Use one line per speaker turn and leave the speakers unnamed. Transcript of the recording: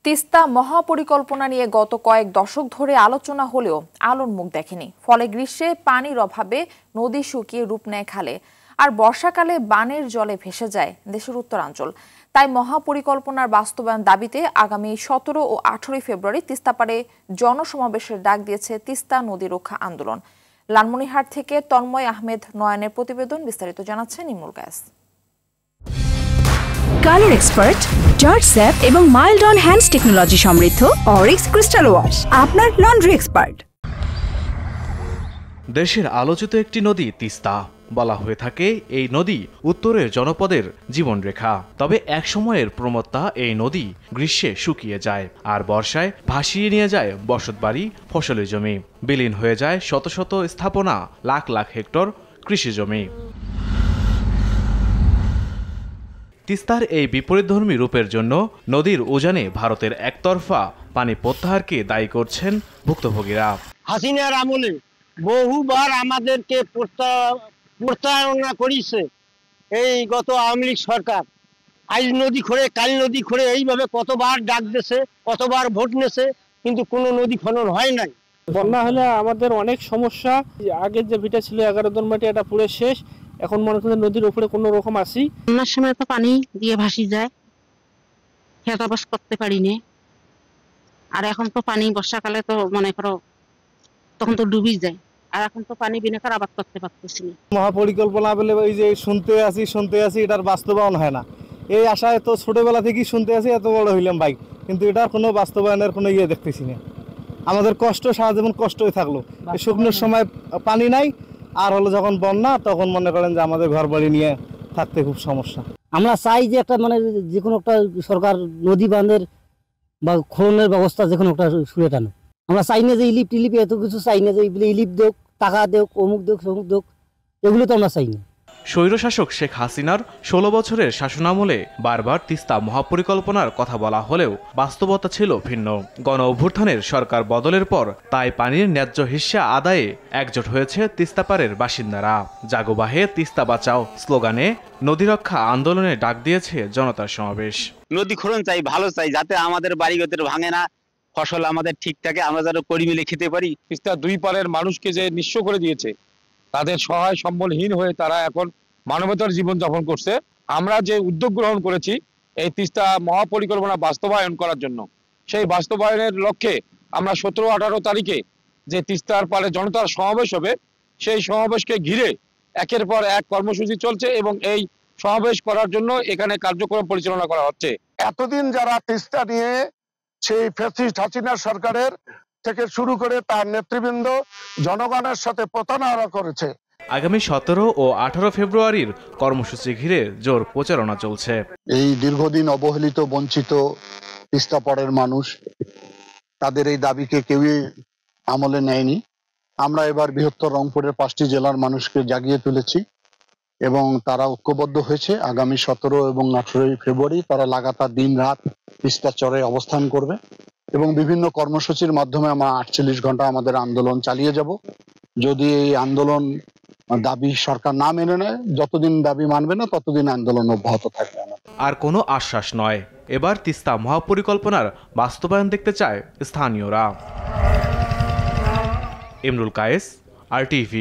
তিস্তা মহাপরিকল্পনা নিয়ে গত কয়েক দশক ধরে আলোচনা হলেও আলোর মুখ দেখেনি। ফলে গ্রীষ্মে পানির অভাবে নদী শুকিয়ে রূপ নেয় খালে, আর বর্ষাকালে বানের জলে ভেসে যায় দেশের উত্তরাঞ্চল। তাই মহাপরিকল্পনার বাস্তবায়ন দাবিতে আগামী 17 ও 18 ফেব্রুয়ারি তিস্তাপাড়ে জনসমাবেশের ডাক দিয়েছে তিস্তা নদী রক্ষা আন্দোলন। লালমনিরহাট থেকে তন্ময় আহমেদ নয়নের প্রতিবেদন। বিস্তারিত জানাচ্ছেন ইমরুল কায়েস।
কালার এক্সপার্ট, জর্জ স্যাপ এবং মাইল্ড অন হ্যান্ডস টেকনোলজি সমৃদ্ধ অরিক্স ক্রিস্টাল ওয়াশ আপনার লন্ড্রি এক্সপার্ট।
দেশের আলোচিত একটি নদী তিস্তা। বলা হয়ে থাকে এই নদী উত্তরের জনপদের জীবনরেখা। তবে এক সময়ের প্রমত্তা এই নদী গ্রীষ্মে শুকিয়ে যায়, আর বর্ষায় ভাসিয়ে নিয়ে যায় বসতবাড়ি, ফসলের জমি। বিলীন হয়ে যায় শত শত স্থাপনা, লাখ লাখ হেক্টর কৃষি জমি। তিস্তার এই বিপরীতধর্মী রূপের জন্য নদীর উজানে ভারতের একতরফা পানি প্রত্যাহারকে দায়ী করছেন ভুক্তভোগীরা।
হাসিনার আমলে বহুবার আমাদেরকে প্রতারণা করেছে এই গত আওয়ামী লীগ সরকার। আজ নদী খোঁড়ে, কাল নদী খোঁড়ে, এইভাবে কতবার ডাক দিয়েছে, কতবার ভোট নেছে, কিন্তু কোনো নদী খনন হয় নাই।
বন্যা হলে আমাদের অনেক সমস্যা। আগের যে ভিটা ছিল 11 দন মাটি, এটা পুরো শেষ। এখন মনে করেন নদীর উপরে কোনো রকম আসি।
বন্যার সময় তো পানি দিয়ে ভাসি যায়, খেত আবাদ করতে পারি না। আর এখন তো পানি বর্ষাকালে তো মনে করো তখন তো ডুবি যায়, আর এখন তো পানি বিনা করে আবাদ করতে পারতেছি না।
মহাপরিকল্পনা বলে ওই যে শুনতে আসি এটার বাস্তবায়ন হয় না। এই আশায় তো ছোটবেলা থেকেই শুনতে আসি, এত বড় হইলাম ভাই, কিন্তু এটার কোনো বাস্তবায়নের কোনো দেখতেছি না। আমাদের কষ্ট সারা জীবন কষ্টই থাকলো। শুকনোর সময় পানি নাই, আর হলো যখন বন্যা তখন মনে করেন যে আমাদের ঘর বাড়ি নিয়ে থাকতে খুব সমস্যা।
আমরা চাই যে একটা যে কোনো একটা সরকার নদী বাঁধের বা খননের ব্যবস্থা যে কোনো একটা শুরু টানো। আমরা চাই না যে ইলিপ টিলিপ এত কিছু চাই না, যে ইলিপ দেখ, টাকা দেখ, অমুক দেখ, সমুক দেখ, এগুলো তো আমরা চাই না।
স্বৈরশাসক শেখ হাসিনার 16 বছরের শাসনামলে বারবার তিস্তা মহাপরিকল্পনার কথা বলা হলেও বাস্তবতা ছিল ভিন্ন। গণ অভ্যুত্থানের সরকার বদলের পর তাই পানির ন্যায্য হিস্সা আদায়ে একজোট হয়েছে তিস্তাপাড়ের বাসিন্দারা। জাগোবাহে তিস্তা বাঁচাও স্লোগানে নদী রক্ষা আন্দোলনে ডাক দিয়েছে জনতার সমাবেশ।
নদী খনন চাই, ভালো চাই, যাতে আমাদের বাড়িঘর ভাঙে না, ফসল আমাদের ঠিক থাকে, আমরা যেন করি মিলে খেতে পারি।
তিস্তা দুই পারের মানুষকে যে নিঃস্ব করে দিয়েছে, তাদের সহায় সম্বলহীন হয়ে তারা এখন মানবতার জীবন যাপন করছে। আমরা যে উদ্যোগ গ্রহণ করেছি এই তিস্তা মহাপরিকল্পনা বাস্তবায়ন করার জন্য, সেই বাস্তবায়নের লক্ষ্যে আমরা 17-18 তারিখে যে তিস্তার পারে জনতার সমাবেশ হবে, সেই সমাবেশকে ঘিরে একের পর এক কর্মসূচি চলছে এবং এই সমাবেশ করার জন্য এখানে কার্যক্রম পরিচালনা করা হচ্ছে।
এতদিন যারা তিস্তা নিয়ে সেই ফ্যাসিস্ট হাসিনা সরকারের থেকে শুরু করে তার নেতৃবৃন্দ জনগণের সাথে প্রতারণা করেছে।
আগামী 17 ও 18 ফেব্রুয়ারির কর্মসূচি ঘিরে জোর প্রচারণা চলছে।
এই দীর্ঘদিন অবহেলিত বঞ্চিত তিস্তাপাড়ের মানুষ, তাদের এই দাবিকে কেউই আমলে নেয়নি। আমরা এবার বৃহত্তর রংপুরের 5টি জেলার মানুষকে জাগিয়ে তুলেছি এবং তারা ঐক্যবদ্ধ হয়েছে। আগামী 17 এবং 18 ফেব্রুয়ারি তারা লাগাতার দিন রাত তিস্তা চরে অবস্থান করবে এবং বিভিন্ন কর্মসূচির মাধ্যমে আমরা 48 ঘন্টা আমাদের আন্দোলন চালিয়ে যাব। যদি এই আন্দোলন দাবি সরকার না মেনে নেয়, যতদিন দাবি মানবে না ততদিন আন্দোলন অব্যাহত থাকবে।
আর কোনো আশ্বাস নয়, এবার তিস্তা মহাপরিকল্পনার বাস্তবায়ন দেখতে চায় স্থানীয়রা। ইমরুল কায়েস, RTV।